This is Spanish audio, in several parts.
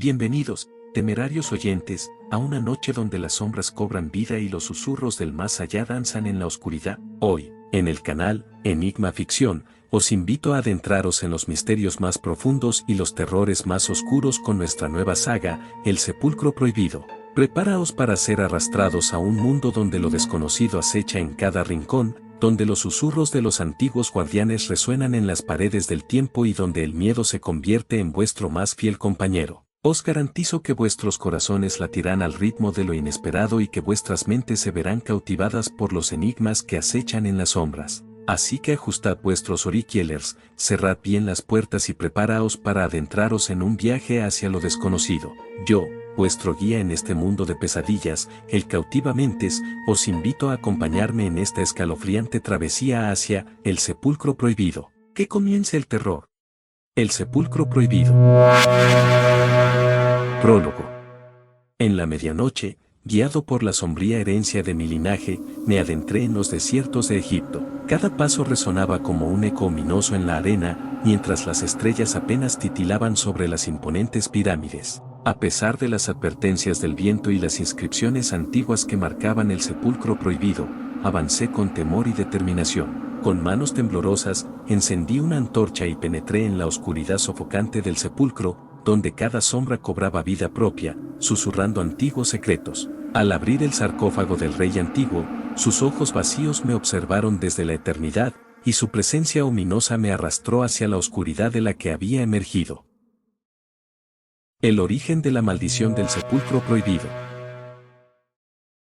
Bienvenidos, temerarios oyentes, a una noche donde las sombras cobran vida y los susurros del más allá danzan en la oscuridad. Hoy, en el canal Enigma Ficción, os invito a adentraros en los misterios más profundos y los terrores más oscuros con nuestra nueva saga, El Sepulcro Prohibido. Preparaos para ser arrastrados a un mundo donde lo desconocido acecha en cada rincón, donde los susurros de los antiguos guardianes resuenan en las paredes del tiempo y donde el miedo se convierte en vuestro más fiel compañero. Os garantizo que vuestros corazones latirán al ritmo de lo inesperado y que vuestras mentes se verán cautivadas por los enigmas que acechan en las sombras. Así que ajustad vuestros auriculares, cerrad bien las puertas y preparaos para adentraros en un viaje hacia lo desconocido. Yo, vuestro guía en este mundo de pesadillas, el Cautivamentes, os invito a acompañarme en esta escalofriante travesía hacia el Sepulcro Prohibido. Que comience el terror. El Sepulcro Prohibido. Prólogo. En la medianoche, guiado por la sombría herencia de mi linaje, me adentré en los desiertos de Egipto. Cada paso resonaba como un eco ominoso en la arena, mientras las estrellas apenas titilaban sobre las imponentes pirámides. A pesar de las advertencias del viento y las inscripciones antiguas que marcaban el sepulcro prohibido, avancé con temor y determinación. Con manos temblorosas, encendí una antorcha y penetré en la oscuridad sofocante del sepulcro, donde cada sombra cobraba vida propia, susurrando antiguos secretos. Al abrir el sarcófago del rey antiguo, sus ojos vacíos me observaron desde la eternidad, y su presencia ominosa me arrastró hacia la oscuridad de la que había emergido. El origen de la maldición del sepulcro prohibido.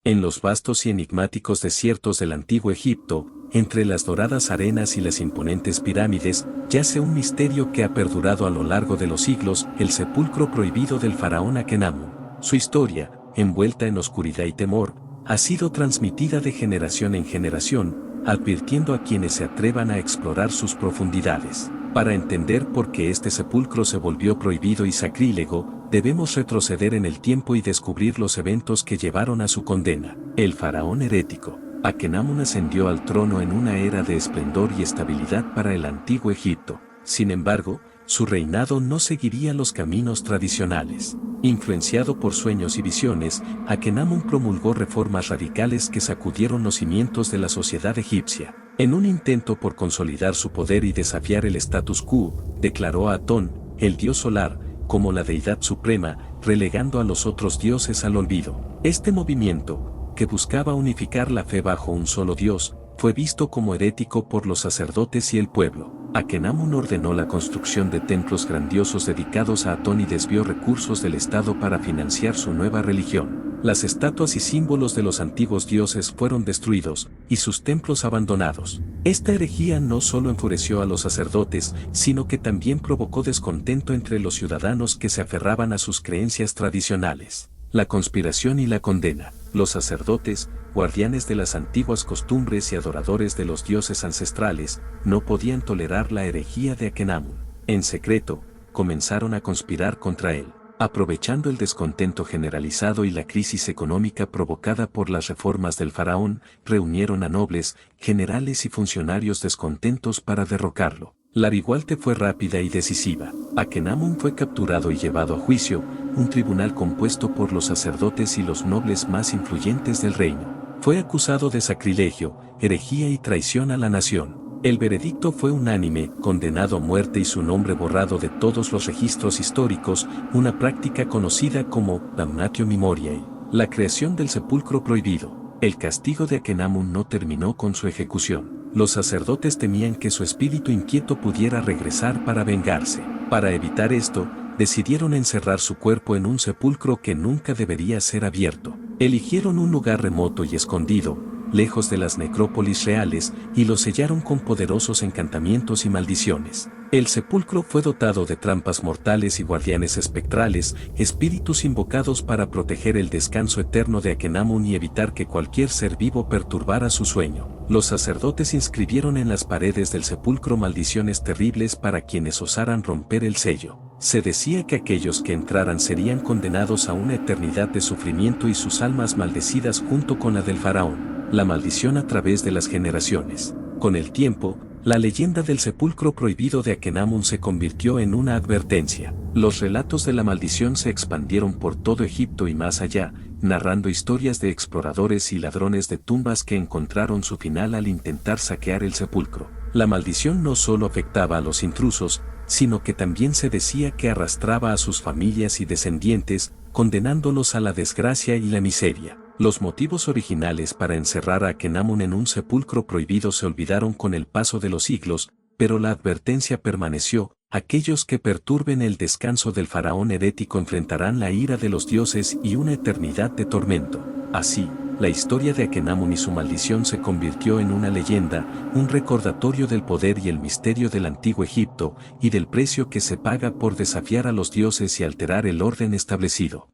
En los vastos y enigmáticos desiertos del antiguo Egipto, entre las doradas arenas y las imponentes pirámides, yace un misterio que ha perdurado a lo largo de los siglos, el sepulcro prohibido del faraón Akenamun. Su historia, envuelta en oscuridad y temor, ha sido transmitida de generación en generación, advirtiendo a quienes se atrevan a explorar sus profundidades. Para entender por qué este sepulcro se volvió prohibido y sacrílego, debemos retroceder en el tiempo y descubrir los eventos que llevaron a su condena. El faraón herético. Akenamun ascendió al trono en una era de esplendor y estabilidad para el antiguo Egipto. Sin embargo, su reinado no seguiría los caminos tradicionales. Influenciado por sueños y visiones, Akenamun promulgó reformas radicales que sacudieron los cimientos de la sociedad egipcia. En un intento por consolidar su poder y desafiar el status quo, declaró a Atón, el dios solar, como la deidad suprema, relegando a los otros dioses al olvido. Este movimiento, que buscaba unificar la fe bajo un solo dios, fue visto como herético por los sacerdotes y el pueblo. Akenamun ordenó la construcción de templos grandiosos dedicados a Atón y desvió recursos del Estado para financiar su nueva religión. Las estatuas y símbolos de los antiguos dioses fueron destruidos, y sus templos abandonados. Esta herejía no solo enfureció a los sacerdotes, sino que también provocó descontento entre los ciudadanos que se aferraban a sus creencias tradicionales. La conspiración y la condena. Los sacerdotes, guardianes de las antiguas costumbres y adoradores de los dioses ancestrales, no podían tolerar la herejía de Akenamun. En secreto, comenzaron a conspirar contra él. Aprovechando el descontento generalizado y la crisis económica provocada por las reformas del faraón, reunieron a nobles, generales y funcionarios descontentos para derrocarlo. La rivalta fue rápida y decisiva. Akenamun fue capturado y llevado a juicio, un tribunal compuesto por los sacerdotes y los nobles más influyentes del reino. Fue acusado de sacrilegio, herejía y traición a la nación. El veredicto fue unánime, condenado a muerte y su nombre borrado de todos los registros históricos, una práctica conocida como damnatio memoriae. La creación del sepulcro prohibido. El castigo de Akenamun no terminó con su ejecución. Los sacerdotes temían que su espíritu inquieto pudiera regresar para vengarse. Para evitar esto, decidieron encerrar su cuerpo en un sepulcro que nunca debería ser abierto. Eligieron un lugar remoto y escondido, lejos de las necrópolis reales, y lo sellaron con poderosos encantamientos y maldiciones. El sepulcro fue dotado de trampas mortales y guardianes espectrales, espíritus invocados para proteger el descanso eterno de Akenamun y evitar que cualquier ser vivo perturbara su sueño. Los sacerdotes inscribieron en las paredes del sepulcro maldiciones terribles para quienes osaran romper el sello. Se decía que aquellos que entraran serían condenados a una eternidad de sufrimiento y sus almas maldecidas junto con la del faraón. La maldición a través de las generaciones. Con el tiempo, La leyenda del sepulcro prohibido de Akenamun se convirtió en una advertencia. Los relatos de la maldición se expandieron por todo Egipto y más allá, narrando historias de exploradores y ladrones de tumbas que encontraron su final al intentar saquear el sepulcro. La maldición no solo afectaba a los intrusos, sino que también se decía que arrastraba a sus familias y descendientes, condenándolos a la desgracia y la miseria. Los motivos originales para encerrar a Akenamun en un sepulcro prohibido se olvidaron con el paso de los siglos, pero la advertencia permaneció: aquellos que perturben el descanso del faraón herético enfrentarán la ira de los dioses y una eternidad de tormento. Así, la historia de Akenamun y su maldición se convirtió en una leyenda, un recordatorio del poder y el misterio del antiguo Egipto, y del precio que se paga por desafiar a los dioses y alterar el orden establecido.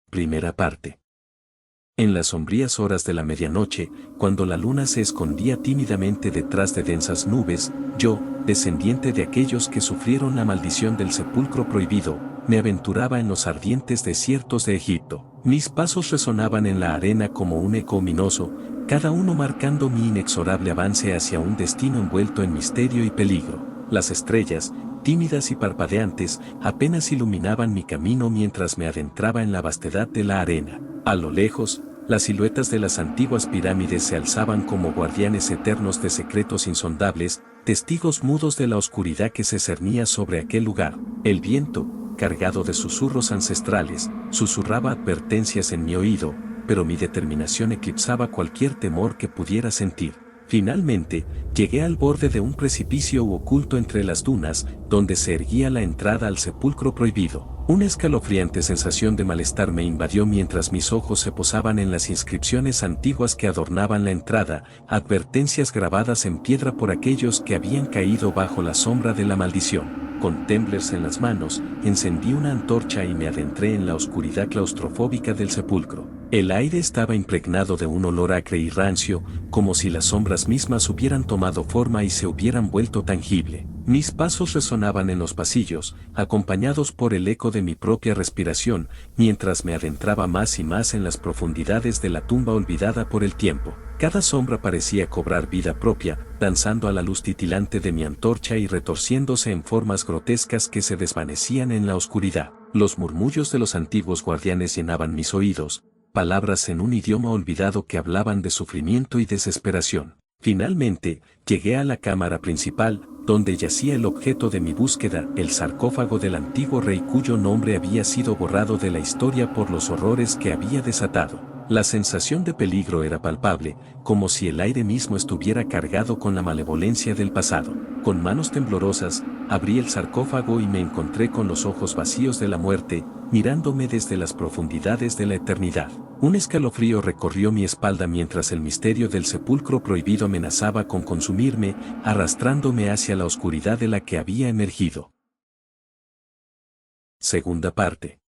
Primera parte. En las sombrías horas de la medianoche, cuando la luna se escondía tímidamente detrás de densas nubes, yo, descendiente de aquellos que sufrieron la maldición del sepulcro prohibido, me aventuraba en los ardientes desiertos de Egipto. Mis pasos resonaban en la arena como un eco ominoso, cada uno marcando mi inexorable avance hacia un destino envuelto en misterio y peligro. Las estrellas, tímidas y parpadeantes, apenas iluminaban mi camino mientras me adentraba en la vastedad de la arena. A lo lejos, las siluetas de las antiguas pirámides se alzaban como guardianes eternos de secretos insondables, testigos mudos de la oscuridad que se cernía sobre aquel lugar. El viento, cargado de susurros ancestrales, susurraba advertencias en mi oído, pero mi determinación eclipsaba cualquier temor que pudiera sentir. Finalmente, llegué al borde de un precipicio oculto entre las dunas, donde se erguía la entrada al sepulcro prohibido. Una escalofriante sensación de malestar me invadió mientras mis ojos se posaban en las inscripciones antiguas que adornaban la entrada, advertencias grabadas en piedra por aquellos que habían caído bajo la sombra de la maldición. Con temblores en las manos, encendí una antorcha y me adentré en la oscuridad claustrofóbica del sepulcro. El aire estaba impregnado de un olor acre y rancio, como si las sombras mismas hubieran tomado forma y se hubieran vuelto tangible. Mis pasos resonaban en los pasillos, acompañados por el eco de mi propia respiración, mientras me adentraba más y más en las profundidades de la tumba olvidada por el tiempo. Cada sombra parecía cobrar vida propia, danzando a la luz titilante de mi antorcha y retorciéndose en formas grotescas que se desvanecían en la oscuridad. Los murmullos de los antiguos guardianes llenaban mis oídos, palabras en un idioma olvidado que hablaban de sufrimiento y desesperación. Finalmente, llegué a la cámara principal, donde yacía el objeto de mi búsqueda, el sarcófago del antiguo rey cuyo nombre había sido borrado de la historia por los horrores que había desatado. La sensación de peligro era palpable, como si el aire mismo estuviera cargado con la malevolencia del pasado. Con manos temblorosas, abrí el sarcófago y me encontré con los ojos vacíos de la muerte, mirándome desde las profundidades de la eternidad. Un escalofrío recorrió mi espalda mientras el misterio del sepulcro prohibido amenazaba con consumirme, arrastrándome hacia la oscuridad de la que había emergido. Segunda parte.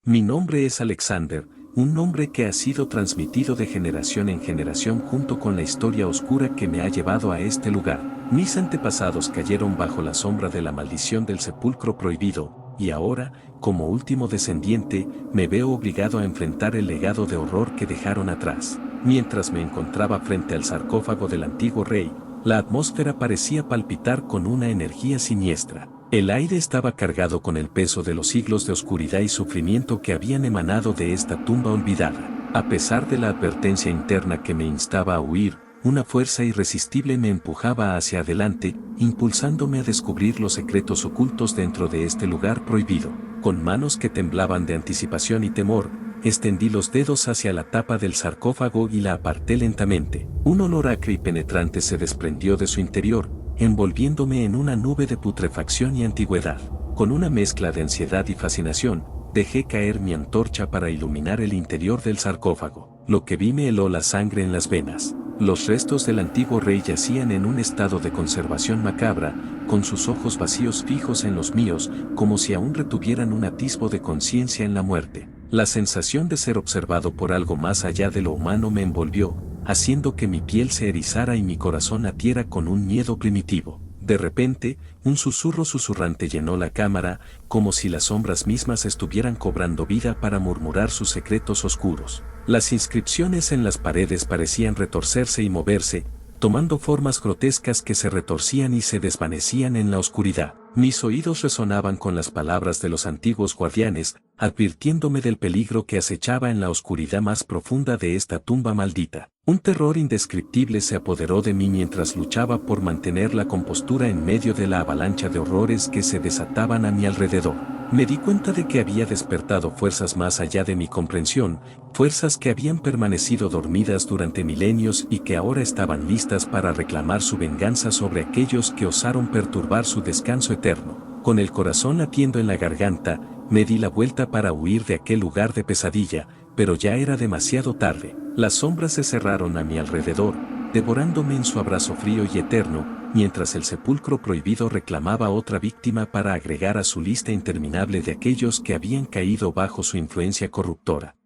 Mi nombre es Alexander, un nombre que ha sido transmitido de generación en generación junto con la historia oscura que me ha llevado a este lugar. Mis antepasados cayeron bajo la sombra de la maldición del sepulcro prohibido, y ahora, como último descendiente, me veo obligado a enfrentar el legado de horror que dejaron atrás. Mientras me encontraba frente al sarcófago del antiguo rey, la atmósfera parecía palpitar con una energía siniestra. El aire estaba cargado con el peso de los siglos de oscuridad y sufrimiento que habían emanado de esta tumba olvidada. A pesar de la advertencia interna que me instaba a huir, una fuerza irresistible me empujaba hacia adelante, impulsándome a descubrir los secretos ocultos dentro de este lugar prohibido. Con manos que temblaban de anticipación y temor, extendí los dedos hacia la tapa del sarcófago y la aparté lentamente. Un olor acre y penetrante se desprendió de su interior, envolviéndome en una nube de putrefacción y antigüedad. Con una mezcla de ansiedad y fascinación, dejé caer mi antorcha para iluminar el interior del sarcófago. Lo que vi me heló la sangre en las venas. Los restos del antiguo rey yacían en un estado de conservación macabra, con sus ojos vacíos fijos en los míos, como si aún retuvieran un atisbo de conciencia en la muerte. La sensación de ser observado por algo más allá de lo humano me envolvió, haciendo que mi piel se erizara y mi corazón latiera con un miedo primitivo. De repente, un susurro susurrante llenó la cámara, como si las sombras mismas estuvieran cobrando vida para murmurar sus secretos oscuros. Las inscripciones en las paredes parecían retorcerse y moverse, tomando formas grotescas que se retorcían y se desvanecían en la oscuridad. Mis oídos resonaban con las palabras de los antiguos guardianes, advirtiéndome del peligro que acechaba en la oscuridad más profunda de esta tumba maldita. Un terror indescriptible se apoderó de mí mientras luchaba por mantener la compostura en medio de la avalancha de horrores que se desataban a mi alrededor. Me di cuenta de que había despertado fuerzas más allá de mi comprensión, fuerzas que habían permanecido dormidas durante milenios y que ahora estaban listas para reclamar su venganza sobre aquellos que osaron perturbar su descanso eterno. Con el corazón latiendo en la garganta, me di la vuelta para huir de aquel lugar de pesadilla, pero ya era demasiado tarde. Las sombras se cerraron a mi alrededor, devorándome en su abrazo frío y eterno, mientras el sepulcro prohibido reclamaba otra víctima para agregar a su lista interminable de aquellos que habían caído bajo su influencia corruptora.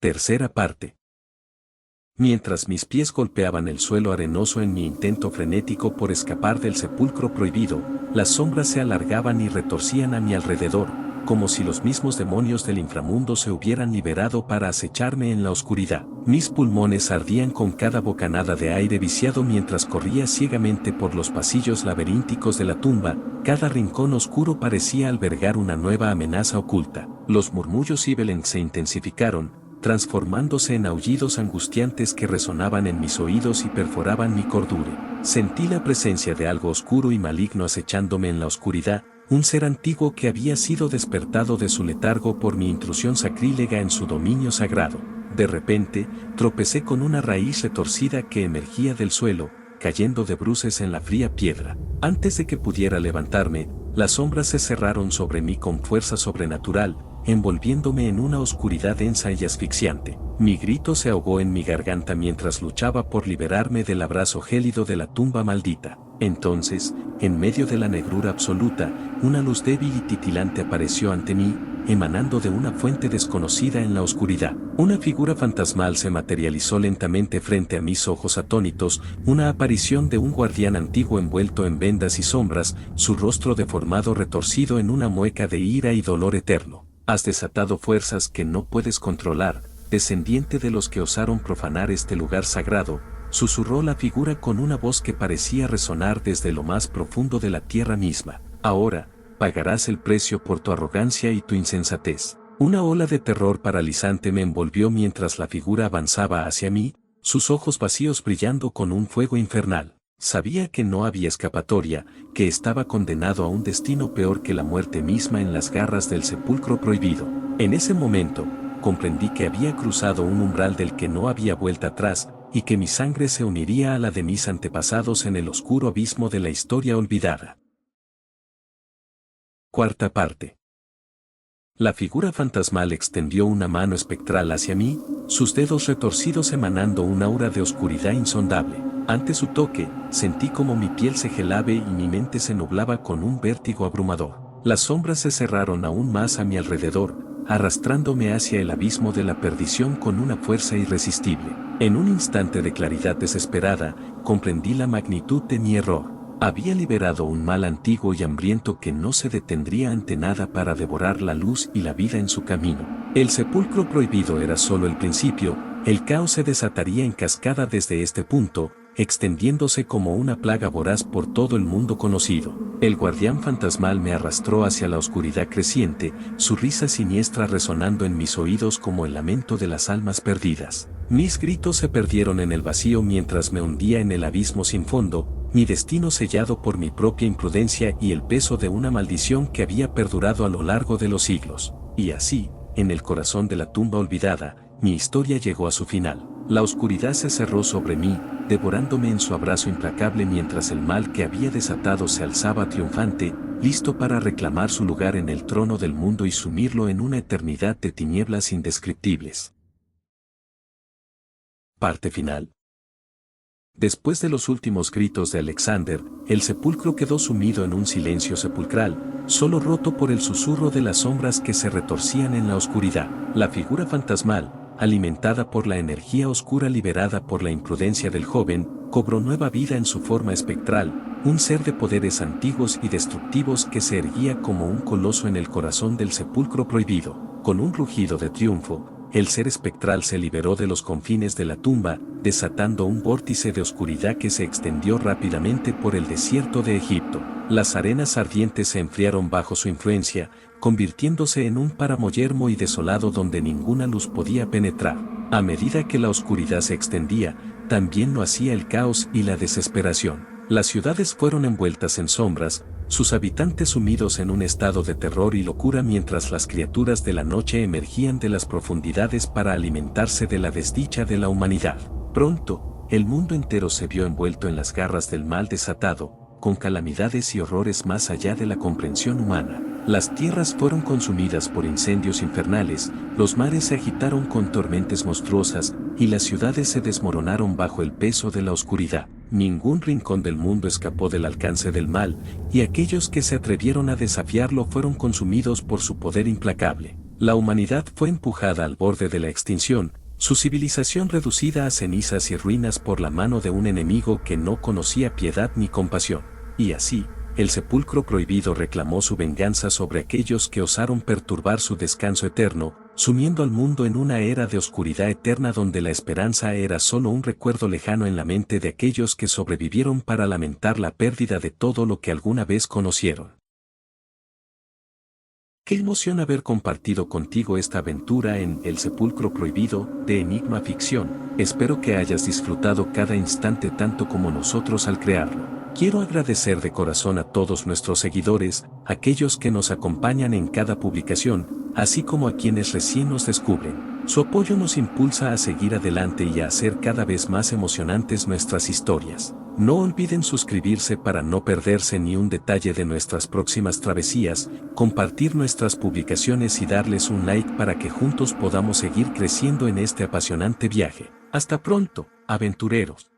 Tercera parte. Mientras mis pies golpeaban el suelo arenoso en mi intento frenético por escapar del sepulcro prohibido, las sombras se alargaban y retorcían a mi alrededor, como si los mismos demonios del inframundo se hubieran liberado para acecharme en la oscuridad. Mis pulmones ardían con cada bocanada de aire viciado mientras corría ciegamente por los pasillos laberínticos de la tumba. Cada rincón oscuro parecía albergar una nueva amenaza oculta. Los murmullos Sibelen se intensificaron, transformándose en aullidos angustiantes que resonaban en mis oídos y perforaban mi cordura. Sentí la presencia de algo oscuro y maligno acechándome en la oscuridad, un ser antiguo que había sido despertado de su letargo por mi intrusión sacrílega en su dominio sagrado. De repente, tropecé con una raíz retorcida que emergía del suelo, cayendo de bruces en la fría piedra. Antes de que pudiera levantarme, las sombras se cerraron sobre mí con fuerza sobrenatural, envolviéndome en una oscuridad densa y asfixiante. Mi grito se ahogó en mi garganta mientras luchaba por liberarme del abrazo gélido de la tumba maldita. Entonces, en medio de la negrura absoluta, una luz débil y titilante apareció ante mí, emanando de una fuente desconocida en la oscuridad. Una figura fantasmal se materializó lentamente frente a mis ojos atónitos, una aparición de un guardián antiguo envuelto en vendas y sombras, su rostro deformado retorcido en una mueca de ira y dolor eterno. Has desatado fuerzas que no puedes controlar, descendiente de los que osaron profanar este lugar sagrado, susurró la figura con una voz que parecía resonar desde lo más profundo de la tierra misma. Ahora, pagarás el precio por tu arrogancia y tu insensatez. Una ola de terror paralizante me envolvió mientras la figura avanzaba hacia mí, sus ojos vacíos brillando con un fuego infernal. Sabía que no había escapatoria, que estaba condenado a un destino peor que la muerte misma en las garras del sepulcro prohibido. En ese momento, comprendí que había cruzado un umbral del que no había vuelta atrás, y que mi sangre se uniría a la de mis antepasados en el oscuro abismo de la historia olvidada. Cuarta parte. La figura fantasmal extendió una mano espectral hacia mí, sus dedos retorcidos emanando un aura de oscuridad insondable. Ante su toque, sentí como mi piel se gelaba y mi mente se nublaba con un vértigo abrumador. Las sombras se cerraron aún más a mi alrededor, arrastrándome hacia el abismo de la perdición con una fuerza irresistible. En un instante de claridad desesperada, comprendí la magnitud de mi error. Había liberado un mal antiguo y hambriento que no se detendría ante nada para devorar la luz y la vida en su camino. El sepulcro prohibido era solo el principio, el caos se desataría en cascada desde este punto, extendiéndose como una plaga voraz por todo el mundo conocido. El guardián fantasmal me arrastró hacia la oscuridad creciente, su risa siniestra resonando en mis oídos como el lamento de las almas perdidas. Mis gritos se perdieron en el vacío mientras me hundía en el abismo sin fondo, mi destino sellado por mi propia imprudencia y el peso de una maldición que había perdurado a lo largo de los siglos. Y así, en el corazón de la tumba olvidada, mi historia llegó a su final. La oscuridad se cerró sobre mí, devorándome en su abrazo implacable mientras el mal que había desatado se alzaba triunfante, listo para reclamar su lugar en el trono del mundo y sumirlo en una eternidad de tinieblas indescriptibles. Parte final. Después de los últimos gritos de Alexander, el sepulcro quedó sumido en un silencio sepulcral, solo roto por el susurro de las sombras que se retorcían en la oscuridad. La figura fantasmal, alimentada por la energía oscura liberada por la imprudencia del joven, cobró nueva vida en su forma espectral, un ser de poderes antiguos y destructivos que se erguía como un coloso en el corazón del sepulcro prohibido. Con un rugido de triunfo, el ser espectral se liberó de los confines de la tumba, desatando un vórtice de oscuridad que se extendió rápidamente por el desierto de Egipto. Las arenas ardientes se enfriaron bajo su influencia, convirtiéndose en un páramo yermo y desolado donde ninguna luz podía penetrar. A medida que la oscuridad se extendía, también lo hacía el caos y la desesperación. Las ciudades fueron envueltas en sombras, sus habitantes sumidos en un estado de terror y locura mientras las criaturas de la noche emergían de las profundidades para alimentarse de la desdicha de la humanidad. Pronto, el mundo entero se vio envuelto en las garras del mal desatado, con calamidades y horrores más allá de la comprensión humana. Las tierras fueron consumidas por incendios infernales, los mares se agitaron con tormentas monstruosas, y las ciudades se desmoronaron bajo el peso de la oscuridad. Ningún rincón del mundo escapó del alcance del mal, y aquellos que se atrevieron a desafiarlo fueron consumidos por su poder implacable. La humanidad fue empujada al borde de la extinción, su civilización reducida a cenizas y ruinas por la mano de un enemigo que no conocía piedad ni compasión. Y así, el sepulcro prohibido reclamó su venganza sobre aquellos que osaron perturbar su descanso eterno, sumiendo al mundo en una era de oscuridad eterna donde la esperanza era solo un recuerdo lejano en la mente de aquellos que sobrevivieron para lamentar la pérdida de todo lo que alguna vez conocieron. Qué emoción haber compartido contigo esta aventura en El Sepulcro Prohibido, de Enigma Ficción. Espero que hayas disfrutado cada instante tanto como nosotros al crearlo. Quiero agradecer de corazón a todos nuestros seguidores, aquellos que nos acompañan en cada publicación, así como a quienes recién nos descubren. Su apoyo nos impulsa a seguir adelante y a hacer cada vez más emocionantes nuestras historias. No olviden suscribirse para no perderse ni un detalle de nuestras próximas travesías, compartir nuestras publicaciones y darles un like para que juntos podamos seguir creciendo en este apasionante viaje. Hasta pronto, aventureros.